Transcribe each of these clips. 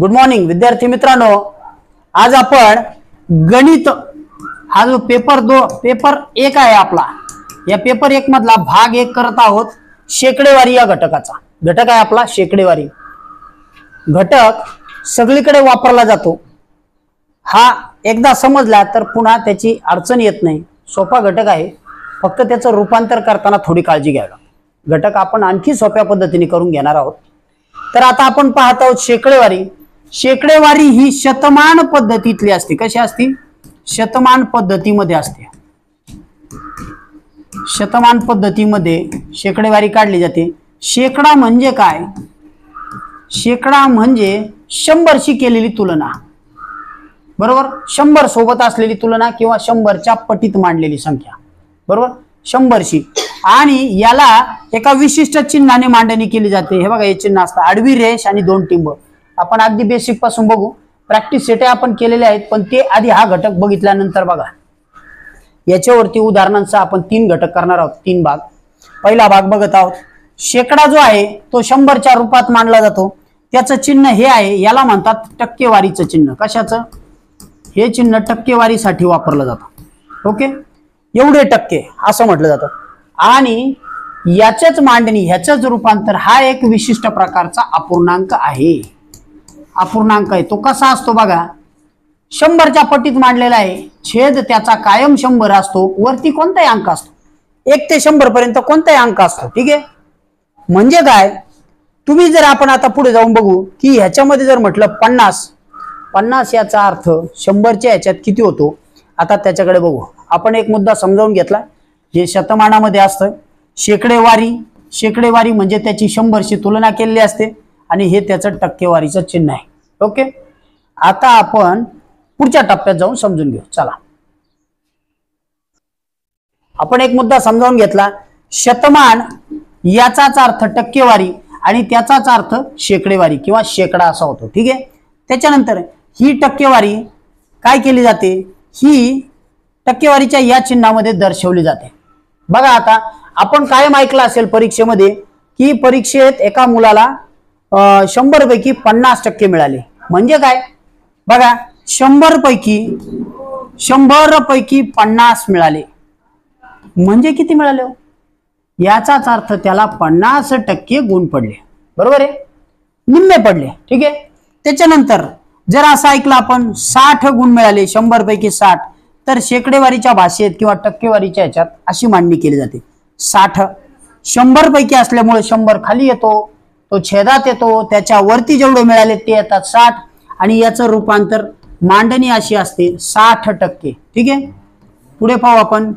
Good morning विद्यार्थी मित्रांनो, आज आपण गणित हा जो पेपर एक आहे आपला, या पेपर एक मधला भाग एक करत आहोत। शेकडेवारी या घटकाचा घटक आहे आपला शेकडेवारी। घटक सगळीकडे वापरला जातो, हा एकदा समजला तर पुन्हा त्याची अडचण येत नाही। सोपा घटक आहे, फक्त त्याचं रूपांतर करताना थोडी काळजी घ्यावी लागते। घटक आपण आणखी सोप्या पद्धतीने करून घेणार आहोत। तर आता आपण पाहत आहोत शेकडेवारी। शेकडेवारी ही शतमान पद्धतीतली असते। कशी असते? शतमान पद्धतीमध्ये असते। शतमान पद्धतीमध्ये शेकडेवारी काढली जाते। शेकडा म्हणजे काय? शेकडा म्हणजे 100शी केलेली तुलना, बरोबर? 100 सोबत असलेली तुलना किंवा 100च्या पटीत मांडलेली संख्या, बरोबर? 100शी। आणि याला एका विशिष्ट चिन्हाने मांडणी केली जाते। हे बघा, हे चिन्ह असतं आडवी रेष आणि 2 टिंब। आपण अगदी बेसिक पासून बघू, प्रॅक्टिस सेट आपण केलेले आहेत, पण ते आधी हा घटक बघितल्यानंतर बघा। याच्यावरती उदाहरणांचा आपण 3 घटक करणार आहोत, 3 भाग। पहिला भाग बघत आहोत। शेकडा जो आहे तो 100च्या रूपात मांडला जातो। त्याचं चिन्ह हे आहे, याला म्हणतात टक्केवारीचं चिन्ह। कशाचं? हे चिन्ह टक्केवारीसाठी वापरलं जातं। ओके, एवढे टक्के असं म्हटलं जातं। आणि याच्याच मांडणी, ह्याचंच रूपांतर हा एक विशिष्ट प्रकारचा अपूर्णांक आहे। अपूर्णांक आहे तो कसा असतो बघा, 100च्या पटीत मांडलेला आहे। छेद त्याचा कायम 100 असतो। वरती कोणताही अंक असतो, 1 ते 100 पर्यंत कोणताही अंक असतो। ठीक आहे, म्हणजे काय? तुम्ही जर आपण आता पुढे जाऊन बघू की ह्याच्यामध्ये जर म्हटलं 50 याचा अर्थ 100च्या ह्याच्यात किती होतो? आता त्याच्याकडे बघू। आपण एक मुद्दा समजावून घेतला, जे शतमानामध्ये असतं। शेकडेवारी म्हणजे त्याची 100शी तुलना केलेली असते आणि हे त्याचं टक्केवारीचं चिन्ह आहे। ओके, आता आपण पुढच्या टप्प्यात जाऊन समजून घेऊ। चला, आपण एक मुद्दा समजावून घेतला। शतमान याचाच अर्थ टक्केवारी आणि त्याचाच अर्थ शेकडेवारी किंवा शेकडा असा होतो। ठीक आहे, त्याच्यानंतर ही टक्केवारी काय केली जाते? ही टक्केवारीच्या या चिन्हामध्ये दर्शवली जाते। बघा, आता आपण कायम ऐकलं असेल परीक्षेमध्ये की परीक्षेत एका मुलाला 100 पैकी 50% मिळाले। म्हणजे काय? बघा, 100 पैकी 50 मिळाले म्हणजे किती मिळाले? याचाच अर्थ त्याला 50% गुण पडले, बरोबर आहे? निम्मे पडले। ठीक आहे, त्याच्यानंतर जर असं ऐकलं आपण 60 गुण मिळाले, 100 पैकी 60, तर शेकडेवारीच्या भाषेत किंवा टक्केवारीच्या ह्याच्यात अशी मांडणी केली जाते। 60 100 पैकी असल्यामुळे 100 खाली येतो, तो छेदात येतो, त्याच्या वरती जेवढे मिळाले ते येतात 60, आणि याचं रूपांतर मांडणी अशी असते 60%। ठीक आहे, पुढे पाहू आपण।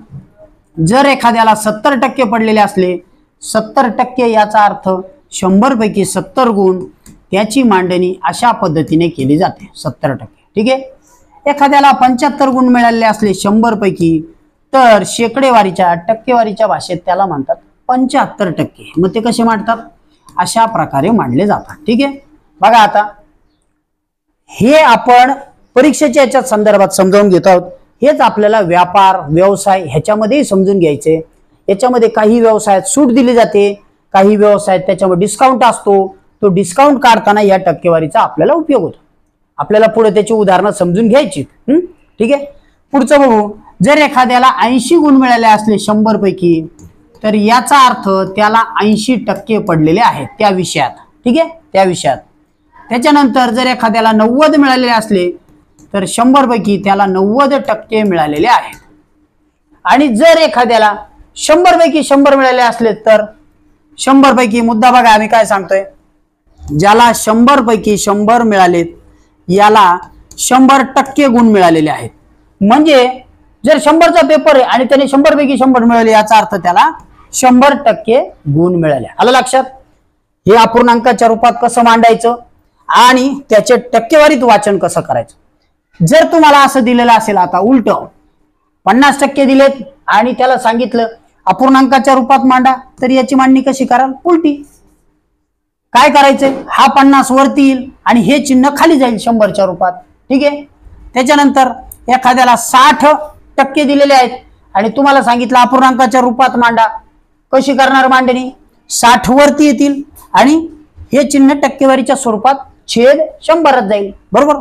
जर एखाद्याला 70% पडलेले असले, 70% याचा अर्थ 100 पैकी 70 गुण, त्याची मांडणी अशा पद्धतीने केली जाते 70%। ठीक आहे, एखाद्याला 75 गुण मिळालेले असले 100 पैकी, तर शेकडेवारीच्या टक्केवारीच्या भाषेत त्याला म्हणतात 75%। मग ते कसे मांडतात? अशा प्रकारे मांडले जातात। ठीक आहे, बघा, आता हे आपण परीक्षेच्या याच्या संदर्भात समजावून घेत आहोत। हेच आपल्याला व्यापार व्यवसाय ह्याच्यामध्येही समजून घ्यायचे। याच्यामध्ये काही व्यवसायात सूट दिली जाते, काही व्यवसायात त्याच्यामध्ये डिस्काउंट असतो। तो डिस्काउंट काढताना या टक्केवारीचा आपल्याला उपयोग होतो। आपल्याला पुढे त्याची उदाहरणं समजून घ्यायची। ठीक आहे, पुढचं बघू। जर एखाद्याला 80 गुण मिळाले असले 100 पैकी, तर याचा अर्थ त्याला 80% पडलेले आहेत त्या विषयात। ठीक आहे, त्या विषयात। त्याच्यानंतर जर एखाद्याला 90 मिळालेले असले, तर 100 पैकी त्याला 90% मिळालेले आहेत। आणि जर एखाद्याला 100 पैकी 100 मिळाले असले, तर 100 पैकी, मुद्दा बघा आम्ही काय सांगतोय, ज्याला 100 पैकी 100 मिळालेत याला 100% गुण मिळालेले आहेत। म्हणजे जर 100चा पेपर आहे आणि त्याने 100 पैकी 100 मिळाले, याचा अर्थ त्याला 100% गुण मिळाले। आलं लक्षात? हे अपूर्णांकाच्या रूपात कसं मांडायचं आणि त्याचे टक्केवारीत वाचन कसं करायचं। जर तुम्हाला असं दिलेलं असेल, आता उलट 50% दिलेत आणि त्याला सांगितलं अपूर्णांकाच्या रूपात मांडा, तर याची मांडणी कशी कराल? उलटी। काय करायचंय? हा 50 वरती येईल आणि हे चिन्ह खाली जाईल 100च्या रूपात। ठीक आहे, त्याच्यानंतर एखाद्याला 60% दिलेले आहेत आणि तुम्हाला सांगितलं अपूर्णांकाच्या रूपात मांडा, कशी करणार मांडणी? 60 वरती येतील आणि हे चिन्ह टक्केवारीच्या स्वरूपात छेद 100च जाईल, बरोबर.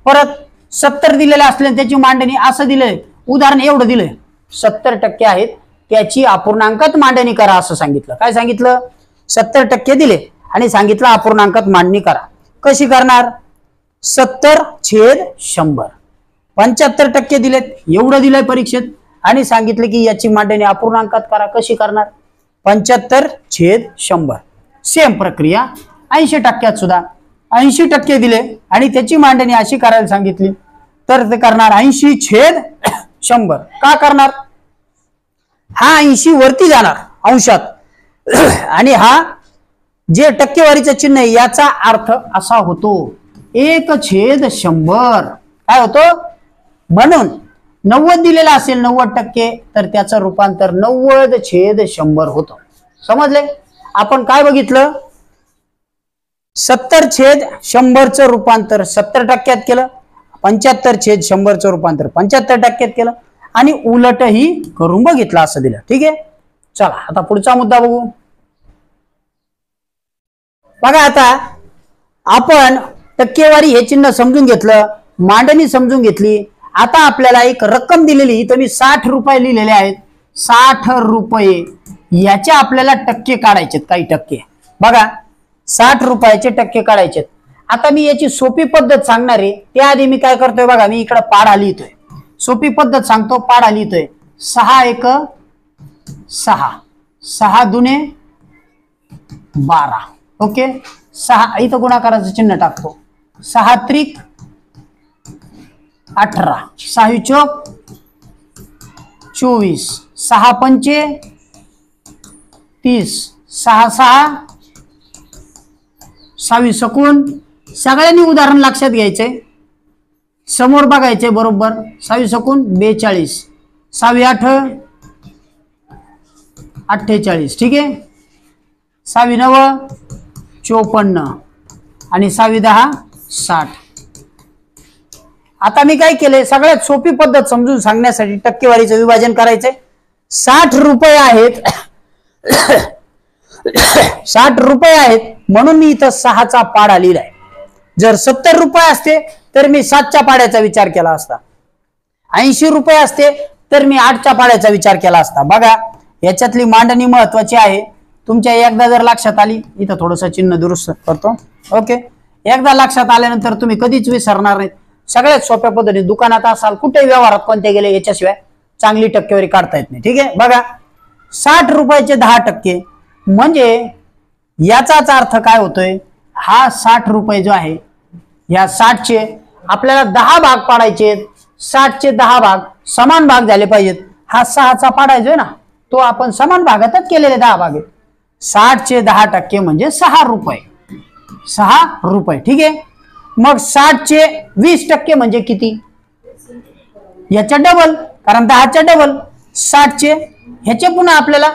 परत 70 दिलेले असले त्याची मांडणी असं दिलंय, उदाहरण एवढं दिलंय, 70% आहेत त्याची अपूर्णांकात मांडणी करा असं सांगितलं. काय सांगितलं? 70% दिले आणि सांगितलं अपूर्णांकात मांडणी करा. कशी करणार? 70/100. 75% दिलेत, एवढं दिलंय परीक्षेत आणि सांगितलं की याची मांडणी अपूर्णांकात करा. कशी करणार? 75/100. सेम प्रक्रिया 80% सुद्धा 80% दिले आणि त्याची मांडणी अशी करायला सांगितली तर ते करणार 80/100. का करणार? हा 80 वरती जाणार अंशात आणि हा जे टक्केवारीचं चिन्ह आहे याचा अर्थ असा होतो 1/100. काय होतो? म्हणून 90 दिलेला असेल 90% तर त्याचं रूपांतर 90/100 होतं. समजले? आपण काय बघितलं? 70/100चं रूपांतर 70% केलं, 75/100चं रूपांतर 75% केलं आणि उलटही करून बघितलं असं दिलं. ठीक आहे, चला आता पुढचा मुद्दा बघू. बघा आता आपण टक्केवारी हे चिन्ह समजून घेतलं, मांडणी समजून घेतली. आता आपल्याला एक रक्कम दिलेली, इथं मी 60 रुपये लिहिलेले आहेत. 60 रुपये याचे आपल्याला टक्के काढायचे, काही टक्के. बघा 60 रुपयाचे टक्के काढायचे. आता मी याची सोपी पद्धत सांगणार आहे. त्याआधी मी काय करतोय बघा, मी इकडे पाढा लिहितोय. सोपी पद्धत सांगतो, पाढा लिहितोय. 6 × 1 = 6, 6 × 2 = 12. ओके, 6 इथं गुणाकाराचं चिन्ह टाकतो. 6 × 3 = 18, 6 × 4 = 24, 6 × 5 = 30, 6 × 6 = 26. सगळ्यांनी उदाहरण लक्षात घ्यायचे, समोर बघायचे बरोबर. 26 × 42, 6 × 8 = 48. ठीक आहे, 6 × 9 = 54 आणि 6 × 10 = 60. आता मी काय केले, सगळ्यात सोपी पद्धत समजून सांगण्यासाठी टक्केवारीचं विभाजन करायचंय. 60 रुपये आहेत 60 रुपये आहेत म्हणून मी इथं 6चा पाढा लिहिलाय. जर 70 रुपये असते तर मी 7च्या पाढ्याचा विचार केला असता. 80 रुपये असते तर मी 8च्या पाढ्याचा विचार केला असता. बघा याच्यातली मांडणी महत्वाची आहे. तुमच्या एकदा जर लक्षात आली, इथं थोडंसं चिन्ह दुरुस्त करतो. ओके, एकदा लक्षात आल्यानंतर तुम्ही कधीच विसरणार नाहीत. सगळ्यात सोप्या पद्धतीने दुकानात असाल, कुठेही व्यवहारात कोणते गेले, याच्याशिवाय चांगली टक्केवारी काढता येत नाही. ठीक आहे, बघा 60 रुपयाचे 10% म्हणजे याचाच अर्थ काय होतोय, हा 60 रुपये जो आहे या 60चे आपल्याला 10 भाग पाडायचे. 60चे 10 भाग समान भाग झाले पाहिजेत. हा 6चा पाडायचोय ना, तो आपण समान भागातच केलेले 10 भाग आहेत. 60चे 10% म्हणजे 6 रुपये. 6 रुपये. ठीक आहे, मग 60चे 20% म्हणजे किती? याच्या डबल, कारण 10च्या डबल 60चे. ह्याचे पुन्हा आपल्याला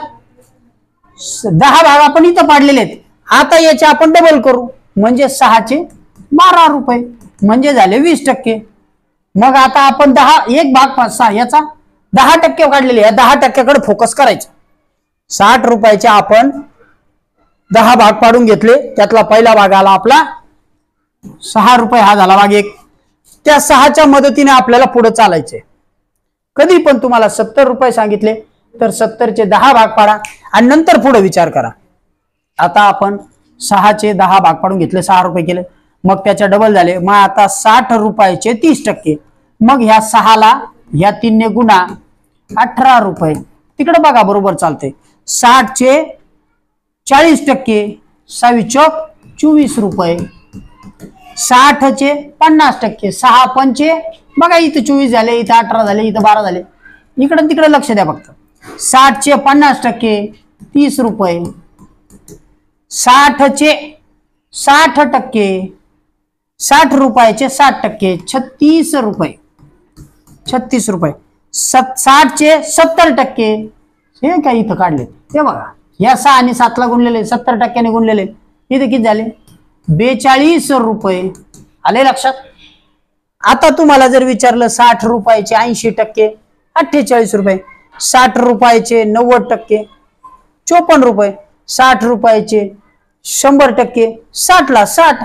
10 भाग आपण इथं पाडलेले आहेत. आता याचे आपण डबल करू म्हणजे 6चे 12 रुपये म्हणजे झाले 20%. मग आता आपण 1 भाग 5 याचा 10% काढलेले, या 10%कडे फोकस करायचा. 60 रुपयाचे आपण 10 भाग पाडून घेतले, त्यातला पहिला भाग आला आपला 6 रुपये, हा झाला भाग 1. त्या 6च्या मदतीने आपल्याला पुढे चालायचे. कधी पण तुम्हाला 70 रुपये सांगितले तर 70चे 10 भाग पाडा आणि नंतर पुढे विचार करा. आता आपण 6चे 10 भाग पाडून घेतले, 6 रुपये केले, मग त्याच्या डबल झाले. मग आता 60 रुपयाचे 30%, मग ह्या 6ला ह्या 3 ने गुणा 18 रुपये. तिकडे बघा बरोबर चालते. 60चे 40%, 6 चौक 24 रुपये. 60चे 50%, 6 पंचे बघा, इथं 24 झाले, इथं 18 झाले, इथं 12 झाले. इकडे तिकडे लक्ष द्या फक्त. 60चे 50% 30 रुपये. 60चे 60%, 60 रुपयाचे 60% 36 रुपये. 36 रुपये. 60चे 70%, हे काय इथं काढले ते बघा, या 6 आणि 7ला गुणलेले, 70%ने गुणलेले, इथे किती झाले 42 रुपये. आले लक्षात? आता तुम्हाला जर विचारलं 60 रुपयाचे 80% 48 रुपये, 60 रुपयाचे 90% 54 रुपये, 60 रुपयाचे 100% 60ला 60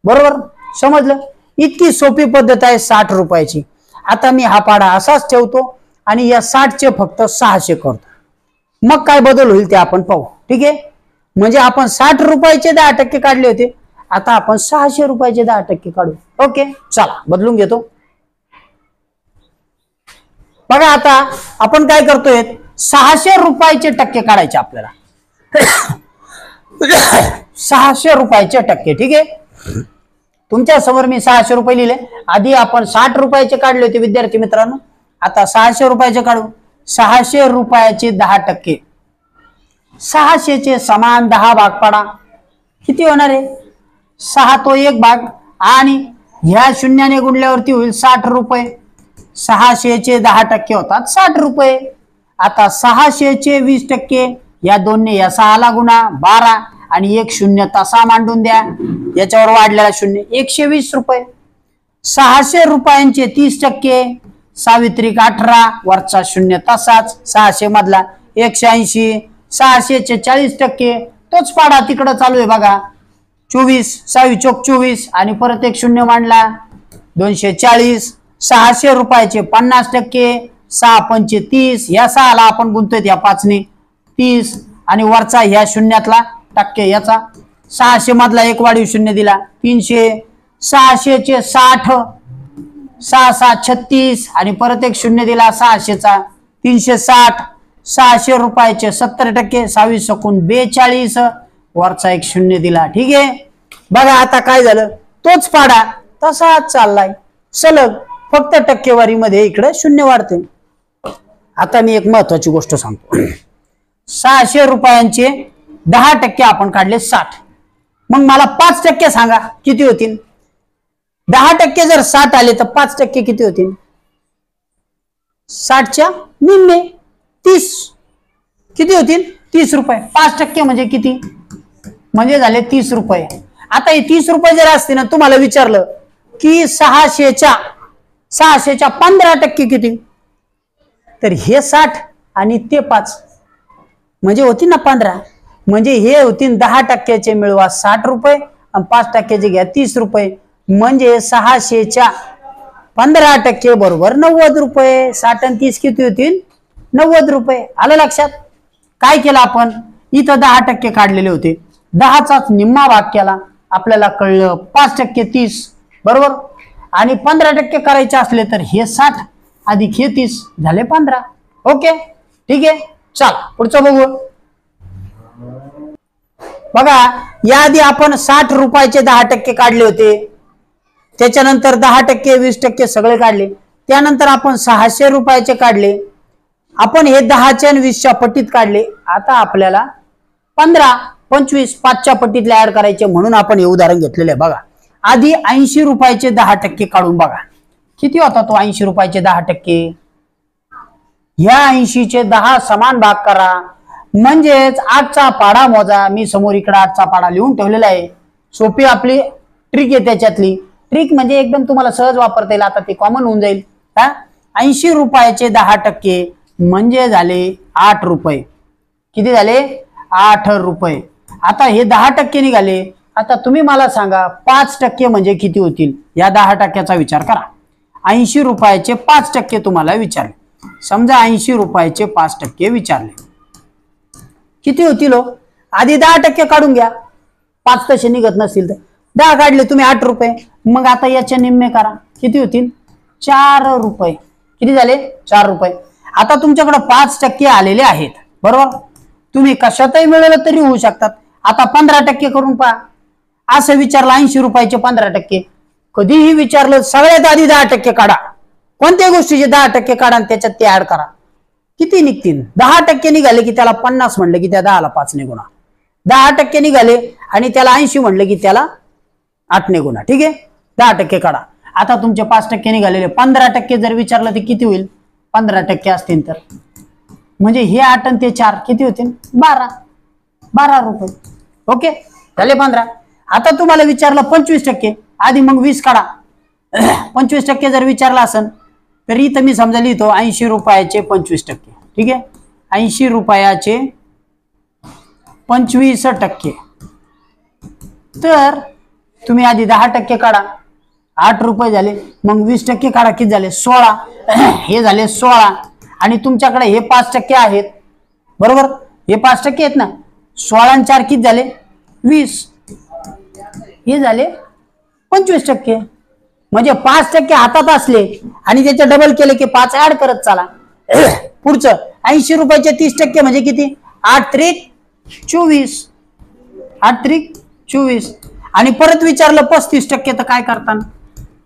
बरोबर, समजलं? इतकी सोपी पद्धत आहे 60 रुपयाची. आता मी हा पाढा असाच ठेवतो आणि या 60चे फक्त 600 करतो. मग काय बदल होईल ते आपण पाहू. ठीक आहे, म्हणजे आपण 60 रुपयाचे 10% काढले होते, आता आपण 600 रुपयाचे 10% काढू. ओके, चला बदलून घेतो. बघा आता आपण काय करतोय, 600 रुपयाचे टक्के काढायचे आपल्याला. 600 रुपयाचे टक्के. ठीक आहे, तुमच्या समोर मी 600 रुपये लिहिले. आधी आपण 60 रुपयाचे काढले होते विद्यार्थी मित्रांनो, आता 600 रुपयाचे काढू. 600 रुपयाचे 10%, 600चे समान 10 भाग पाडा. किती होणार आहे? 6 तो 1 भाग आणि ह्या शून्याने गुणल्यावरती होईल 60 रुपये. 600चे 10% होतात 60 रुपये. आता 600चे 20%, या दोनने या 6ला गुणा 12 आणि एक शून्य तसा मांडून द्या, याच्यावर वाढलेला शून्य, 120 रुपये. 600 रुपयांचे 30%, सावित्रिक 18 वरचा शून्य तसाच, 600 मधला 180. 600चे 40%, तोच पाडा तिकडं चालू आहे बघा, 24, 6 चोक 24 आणि परत एक शून्य मांडला, 240. 600 रुपयाचे 50%, 6 पंचे 30, या 6ला आपण गुणतोय या 5ने 30 आणि वरचा ह्या शून्यातला टक्के याचा. 600 मधला एक वाढीव शून्य दिला, 300. 600चे 60, 6 6 36 आणि परत एक शून्य दिला 600चा, 360. 600 रुपयाचे 70%, 27 सकून 42, वरचा एक शून्य दिला. ठीक आहे, बघा आता काय झालं, तोच पाडा तसाच चाललाय सलग, फक्त टक्केवारीमध्ये इकडे शून्य वाढते. आता मी एक महत्वाची गोष्ट सांगतो. 600 रुपयांचे 10% आपण काढले 60, मग मला 5% सांगा किती होतील? 10% जर 60 आले तर 5% किती होतील? 60च्या निम्मे 30, किती होतील? 30 रुपये. 5% म्हणजे किती? म्हणजे झाले 30 रुपये. आता हे 30 रुपये जर असते ना, तुम्हाला विचारलं की 600च्या 15% किती, तर हे 60 आणि ते 5 म्हणजे होती ना 15, म्हणजे हे होतील 10%चे मिळवा 60 रुपये आणि 5%चे घ्या 30 रुपये, म्हणजे 600च्या 15% बरोबर 90 रुपये. 60 आणि 30 किती होतील? 90 रुपये. आलं लक्षात? काय केलं आपण, इथं 10% काढलेले होते, 10चाच निम्मा भाग केला, आपल्याला कळलं 5% 30 बरोबर, आणि 15% करायचे असले तर हे 60 अधिक हे 30 झाले 15. ओके, ठीक आहे, चला पुढचं बघू. बघा, याआधी आपण 60 रुपयाचे 10% काढले होते, त्याच्यानंतर 10%, 20% सगळे काढले, त्यानंतर आपण 600 रुपयाचे काढले, आपण हे 10च्या आणि 20च्या पट्टीत काढले. आता आपल्याला 15, 25, 5च्या पट्टीतले ऍड करायचे, म्हणून आपण हे उदाहरण घेतलेले आहे. बघा, आधी 80 रुपयाचे 10% काढून बघा किती होता तो 80 रुपयाचे 10%. ह्या 80चे 10 समान भाग करा, म्हणजेच 8चा पाडा मोजा. मी समोर इकडे 8चा पाडा लिहून ठेवलेला आहे. सोपी आपली ट्रिक आहे, त्याच्यातली ट्रिक म्हणजे एकदम तुम्हाला सहज वापरता येईल. आता ते कॉमन होऊन जाईल. 80 रुपयाचे 10% म्हणजे झाले 8 रुपये. किती झाले? 8 रुपये. आता हे 10% निघाले. आता तुम्ही मला सांगा 5% म्हणजे किती होतील? या 10%चा विचार करा. 80 रुपयाचे 5% तुम्हाला विचारले. समजा 80 रुपयाचे 5% विचारले, किती होतील हो? आधी 10% काढून घ्या, 5 तसे निघत नसतील तर 10 काढले तुम्ही 8 रुपये. मग आता याचे निम्मे करा, किती होतील? 4 रुपये. किती झाले? 4 रुपये. आता तुमच्याकडे 5% आलेले आहेत बरोबर, तुम्ही कशातही मिळवलं तरी होऊ शकतात. आता 15% करून पहा. असं विचारलं 80 रुपयाचे 15%, कधीही विचारलं सगळ्यात आधी 10% काढा. कोणत्याही गोष्टीचे 10% काढा आणि त्याच्यात ते ऍड करा. किती निघतील? 10% निघाले की त्याला 50 म्हणलं की त्या 10ला 5 ने गुणा. 10% निघाले आणि त्याला 80 म्हणलं की त्याला 8 ने गुणा. ठीक आहे, 10% काढा. आता तुमचे 5% निघालेले. 15% जर विचारलं तर किती होईल? 15% असतील तर म्हणजे हे 8 आणि ते 4 किती होतील? 12 रुपये. ओके, झाले 15. आता तुम्हाला विचारलं 25%, आधी मग 20 काढा. 25% जर विचारला असेल तर इथं मी समजा लिहितो 80 रुपयाचे 25%. ठीक आहे, 80 रुपयाचे 25%. तर तुम्ही आधी 10% काढा, 8 रुपये झाले, मग 20% काढा, किती झाले 16, हे झाले 16, आणि तुमच्याकडे हे 5% आहेत, बरोबर, हे 5% आहेत ना, 16 आणि 4 किती झाले 20, हे झाले 25%. म्हणजे 5% हातात असले आणि त्याचे डबल केले की 5 ऍड करत चला. पुढचं 80 रुपयाचे 30% म्हणजे किती, 8 त्रिक 24, 8 त्रिक 24, आणि परत विचारलं 35% तर काय करता,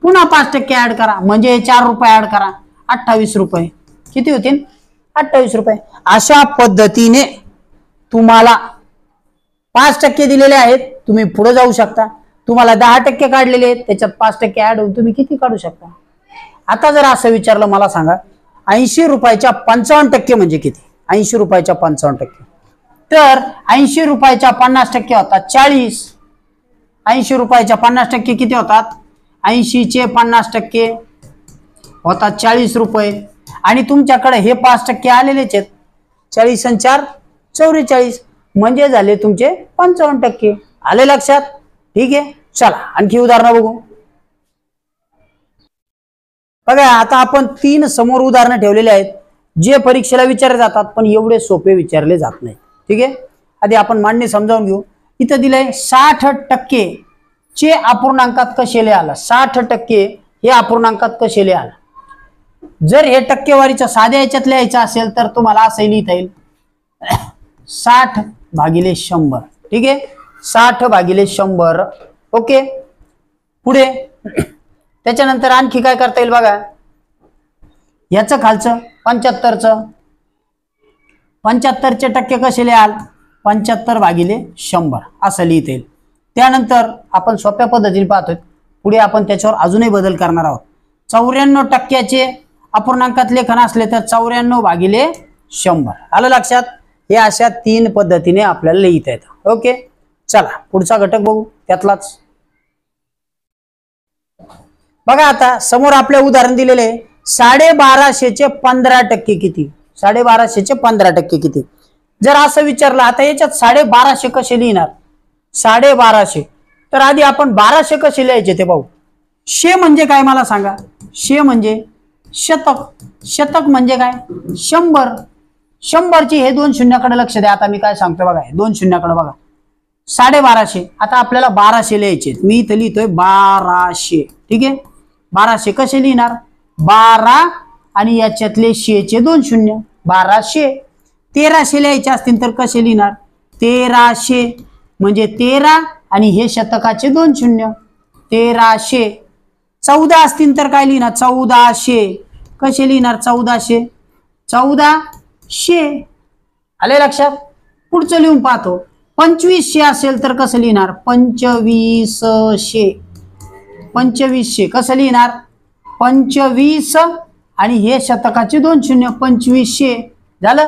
पुन्हा 5% ऍड करा, म्हणजे 4 रुपये ऍड करा, 28 रुपये, किती होतील 28 रुपये. अशा पद्धतीने तुम्हाला 5% दिलेले आहेत, तुम्ही पुढे जाऊ शकता. तुम्हाला 10% काढलेले आहेत, त्याच्यात 5% ऍड होऊन तुम्ही किती काढू शकता. आता जर असं विचारलं मला सांगा 80 रुपयाच्या 55% म्हणजे किती, 80 रुपयाच्या 55%, तर 80 रुपयाच्या 50% होतात 40, 80 रुपयाच्या 50% किती होतात, 80 चे 50% होतात 40 रुपये, आणि तुमच्याकडे हे 5% आलेलेच आहेत, 40 आणि 4 44, म्हणजे झाले तुमचे 55%. आले लक्षात, ठीक आहे. चला आणखी उदाहरणं बघू. बघा आता आपण 3 समोर उदाहरणं ठेवलेले आहेत, जे परीक्षेला विचारले जातात पण एवढे सोपे विचारले जात नाही, ठीक आहे. आधी आपण मांडणी समजावून घेऊ. इथं दिलंय 60% चे अपूर्णांकात कसे लिहाल, 60% हे अपूर्णांकात कसे लिहाल. जर हे टक्केवारीच्या साध्या याच्यात लिहायचं असेल तर तुम्हाला असं लिहिता येईल 60/100, ठीक आहे, 60/100. ओके, पुढे त्याच्यानंतर आणखी काय करता येईल बघा, याचं खालचं 75चे टक्के कसे लिहाल, 75/100 असं लिहिता येईल. त्यानंतर आपण सोप्या पद्धतीने पाहतोय, पुढे आपण त्याच्यावर अजूनही बदल करणार आहोत. 94% अपूर्णांकात लेखन असले तर 94/100. आलं लक्षात. हे अशा 3 पद्धतीने आपल्याला लिहिता येतं. ओके, चला पुढचा घटक बघू त्यातलाच. बघा आता समोर आपले उदाहरण दिलेले 1250चे 15% किती, 1250चे 15% किती. जर असं विचारलं आता याच्यात 1250 कसे लिहिणार, 1250, तर आधी आपण 1200 कसे लिहायचे ते पाहू. शे म्हणजे काय मला सांगा, शे म्हणजे शतक, शतक म्हणजे काय 100, 100ची हे 2 शून्याकडे लक्ष द्या. आता मी काय सांगतो बघा, 2 शून्याकडे बघा, 1250, आता आपल्याला 1200 लिहायचे, मी इथं लिहितोय 1200, ठीक आहे. 1200 कसे लिहिणार, 12 आणि याच्यातले शेचे 2 शून्य, 1200. 1300 लिहायचे असतील तर कसे लिहिणार, 1300 म्हणजे 13 आणि हे शतकाचे 2 शून्य, 1300. 14 असतील तर काय लिहिणार, 1400, कसे लिहिणार 1400, 1400. आले लक्षात. पुढचं लिहून पाहतो, 2500 असेल तर कसं लिहिणार, 2500, 2500 कसं लिहिणार, 25 आणि हे शतकाचे 2 शून्य, 2500 झालं.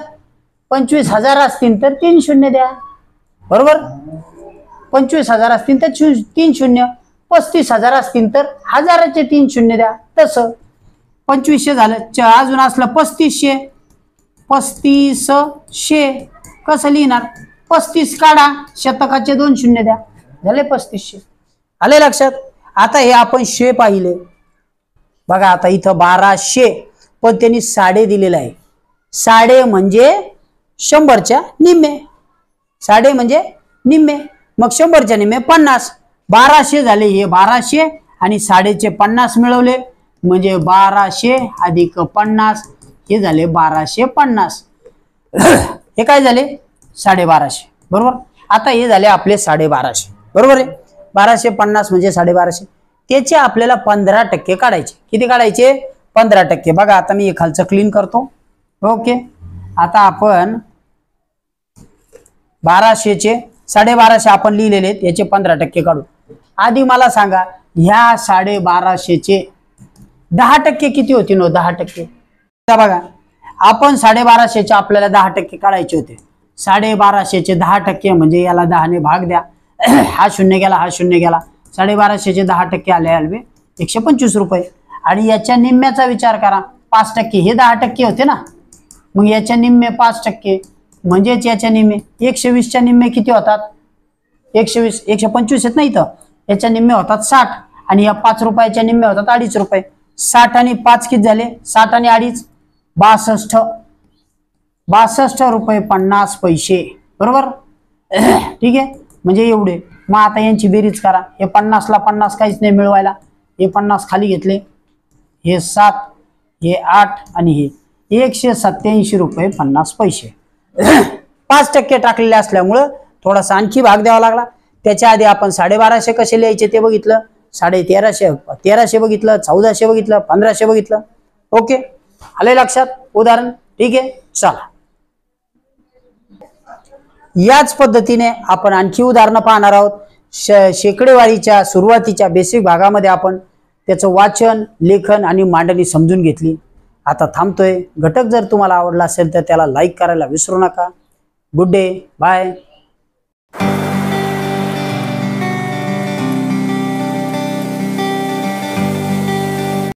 25,000 असतील तर 3 शून्य द्या, बरोबर. 25,000 असतील तर 3 शून्य, 35,000 असतील तर 1000चे 3 शून्य द्या. तसं 2500 झालं, अजून असलं 3500, 3500 कसं लिहिणार, 35 काढा, शतकाचे 2 शून्य द्या, झाले 3500. आले लक्षात. आता हे आपण शे पाहिले बघा, आता इथं 1200 पण त्यांनी साडे दिलेला आहे. साडे म्हणजे 100च्या निम्मे, साडे म्हणजे निम्मे, मग 100च्या निम्मे 50, 1200 झाले. हे 1200 आणि साडेचे 50 मिळवले म्हणजे 1200 अधिक 50, हे झाले 1250. हे काय झाले 1250, बरोबर. आता हे झाले आपले 1250, बरोबर आहे. 1250 म्हणजे 1250, त्याचे आपल्याला 15% काढायचे. किती काढायचे, 15%. बघा आता मी खालचं क्लीन करतो. ओके, आता आपण 1200चे 1250 आपण लिहिलेले आहेत, याचे 15% काढू. आधी मला सांगा ह्या 1250चे 10% किती होती नो, 10%. बघा आपण 1250चे आपल्याला 10% काढायचे होते. 1250चे 10% म्हणजे याला 10 ने भाग द्या, हा शून्य गेला, हा शून्य गेला. 1250चे 10% आले आले 125 रुपये. आणि याच्या निम्म्याचा विचार करा, 5%, हे 10% होते ना, मग याच्या निम्मे 5%, म्हणजेच याच्या निम्मे 120च्या निम्मे किती होतात, 120, 125 आहेत ना इथं, याच्या निम्मे होतात 60 आणि या 5 रुपयाच्या निम्मे होतात 2.5 रुपये. 60 आणि 5 किती झाले? 60 आणि 2.5 62 रुपये 50 पैसे. बरोबर. ठीक आहे, म्हणजे एवढे. मग आता यांची बेरीज करा. हे 50 ला 50 काहीच नाही मिळवायला, हे 50 खाली घेतले, हे 7, हे 8 आणि हे 187 रुपये 50 पैसे. 5% टाकलेले असल्यामुळं थोडासा आणखी भाग द्यावा लागला. त्याच्या आधी आपण 1250 कसे लिहायचे ते बघितलं, 1350 बघितलं, 1400 बघितलं, 1500 बघितलं. ओके, आले लक्षात उदाहरण? ठीक आहे, चला. याच पद्धतीने आपण आणखी उदाहरणं पाहणार आहोत. शेकडेवारीच्या सुरुवातीच्या बेसिक भागामध्ये आपण त्याचं वाचन, लेखन आणि मांडणी समजून घेतली. आता थांबतोय. घटक जर तुम्हाला आवडला असेल तर त्याला लाईक करायला विसरू नका. Good day, bye.